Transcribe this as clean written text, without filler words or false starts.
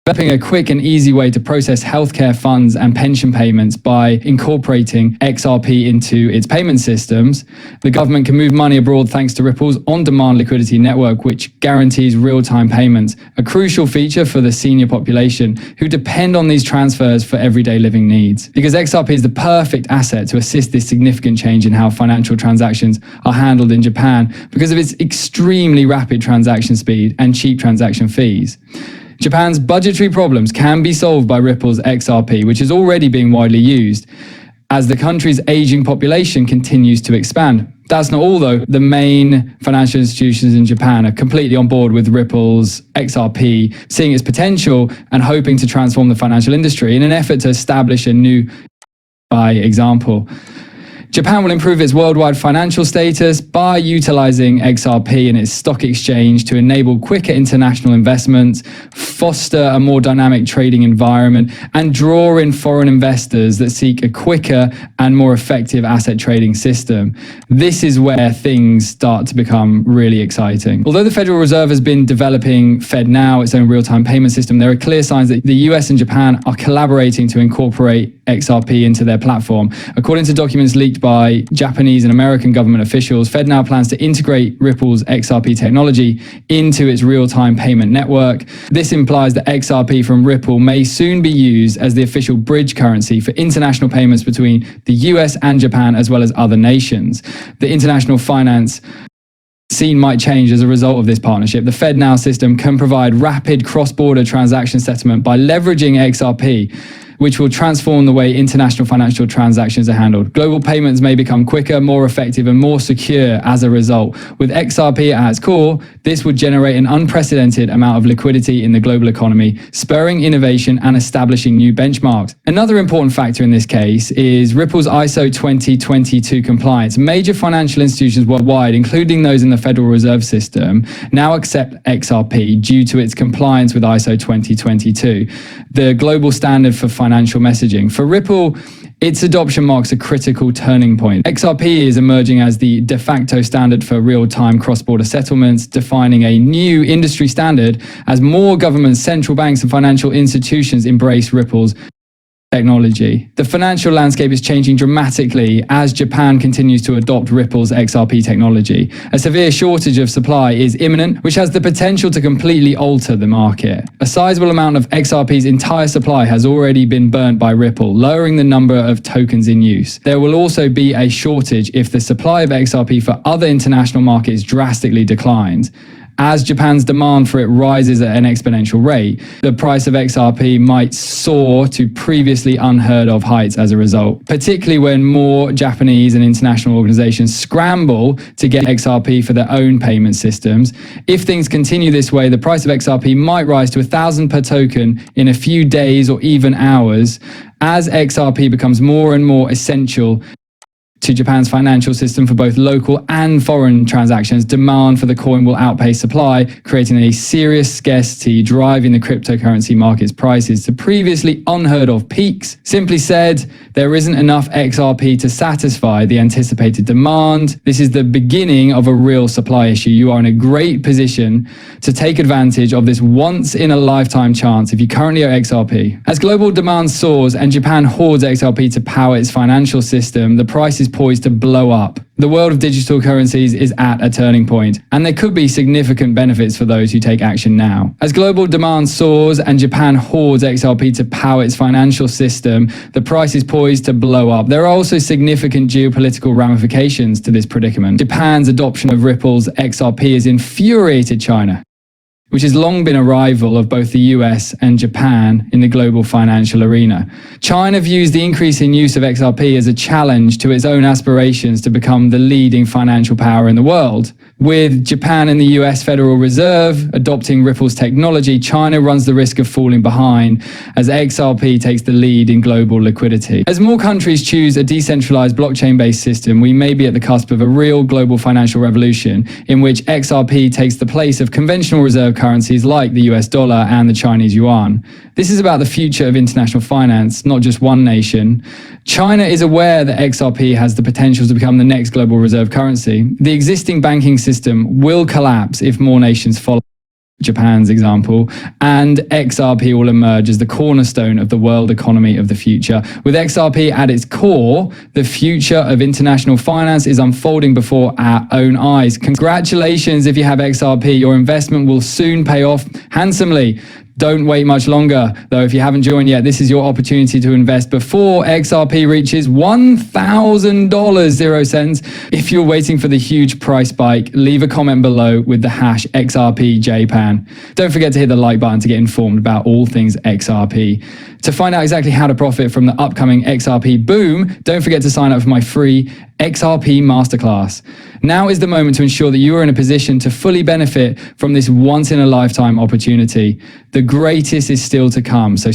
developing a quick and easy way to process healthcare funds and pension payments by incorporating XRP into its payment systems. The government can move money abroad thanks to Ripple's on-demand liquidity network, which guarantees real-time payments, a crucial feature for the senior population who depend on these transfers for everyday living needs. Because XRP is the perfect asset to assist this significant change in how financial transactions are handled in Japan because of its extremely rapid transaction speed and cheap transaction fees. Japan's budgetary problems can be solved by Ripple's XRP, which is already being widely used as the country's aging population continues to expand. That's not all though. The main financial institutions in Japan are completely on board with Ripple's XRP, seeing its potential and hoping to transform the financial industry in an effort to establish a new by example. Japan will improve its worldwide financial status by utilizing XRP in its stock exchange to enable quicker international investments, foster a more dynamic trading environment, and draw in foreign investors that seek a quicker and more effective asset trading system. This is where things start to become really exciting. Although the Federal Reserve has been developing FedNow, its own real-time payment system, there are clear signs that the US and Japan are collaborating to incorporate XRP into their platform. According to documents leaked by Japanese and American government officials, FedNow plans to integrate Ripple's XRP technology into its real-time payment network. This implies that XRP from Ripple may soon be used as the official bridge currency for international payments between the US and Japan, as well as other nations. The international finance scene might change as a result of this partnership. The FedNow system can provide rapid cross-border transaction settlement by leveraging XRP, which will transform the way international financial transactions are handled. Global payments may become quicker, more effective, and more secure as a result. With XRP at its core, this would generate an unprecedented amount of liquidity in the global economy, spurring innovation and establishing new benchmarks. Another important factor in this case is Ripple's ISO 2022 compliance. Major financial institutions worldwide, including those in the Federal Reserve System, now accept XRP due to its compliance with ISO 2022, the global standard for financial messaging. For Ripple, its adoption marks a critical turning point. XRP is emerging as the de facto standard for real-time cross-border settlements, defining a new industry standard as more governments, central banks, and financial institutions embrace Ripple's technology. The financial landscape is changing dramatically as Japan continues to adopt Ripple's XRP technology. A severe shortage of supply is imminent, which has the potential to completely alter the market. A sizable amount of XRP's entire supply has already been burnt by Ripple, lowering the number of tokens in use. There will also be a shortage if the supply of XRP for other international markets drastically declines. As Japan's demand for it rises at an exponential rate, the price of XRP might soar to previously unheard of heights as a result, particularly when more Japanese and international organizations scramble to get XRP for their own payment systems. If things continue this way, the price of XRP might rise to 1,000 per token in a few days or even hours, as XRP becomes more and more essential to Japan's financial system for both local and foreign transactions. Demand for the coin will outpace supply, creating a serious scarcity, driving the cryptocurrency market's prices to previously unheard of peaks. Simply said, there isn't enough XRP to satisfy the anticipated demand. This is the beginning of a real supply issue. You are in a great position to take advantage of this once-in-a-lifetime chance if you currently own XRP. As global demand soars and Japan hoards XRP to power its financial system, the price is poised to blow up. The world of digital currencies is at a turning point, and there could be significant benefits for those who take action now. As global demand soars and Japan hoards XRP to power its financial system, the price is poised to blow up. There are also significant geopolitical ramifications to this predicament. Japan's adoption of Ripple's XRP has infuriated China, which has long been a rival of both the US and Japan in the global financial arena. China views the increase in use of XRP as a challenge to its own aspirations to become the leading financial power in the world. With Japan and the US Federal Reserve adopting Ripple's technology, China runs the risk of falling behind as XRP takes the lead in global liquidity. As more countries choose a decentralized blockchain-based system, we may be at the cusp of a real global financial revolution in which XRP takes the place of conventional reserve currencies like the US dollar and the Chinese yuan. This is about the future of international finance, not just one nation. China is aware that XRP has the potential to become the next global reserve currency. The existing banking system will collapse if more nations follow. Japan's example, and XRP will emerge as the cornerstone of the world economy of the future. With XRP at its core, the future of international finance is unfolding before our own eyes. Congratulations if you have XRP. Your investment will soon pay off handsomely. Don't wait much longer, though. If you haven't joined yet, this is your opportunity to invest before XRP reaches $1,000, 0 cents. If you're waiting for the huge price spike, leave a comment below with the hash XRPJPAN. Don't forget to hit the like button to get informed about all things XRP. To find out exactly how to profit from the upcoming XRP boom, don't forget to sign up for my free XRP Masterclass. Now is the moment to ensure that you are in a position to fully benefit from this once-in-a-lifetime opportunity. The greatest is still to come, so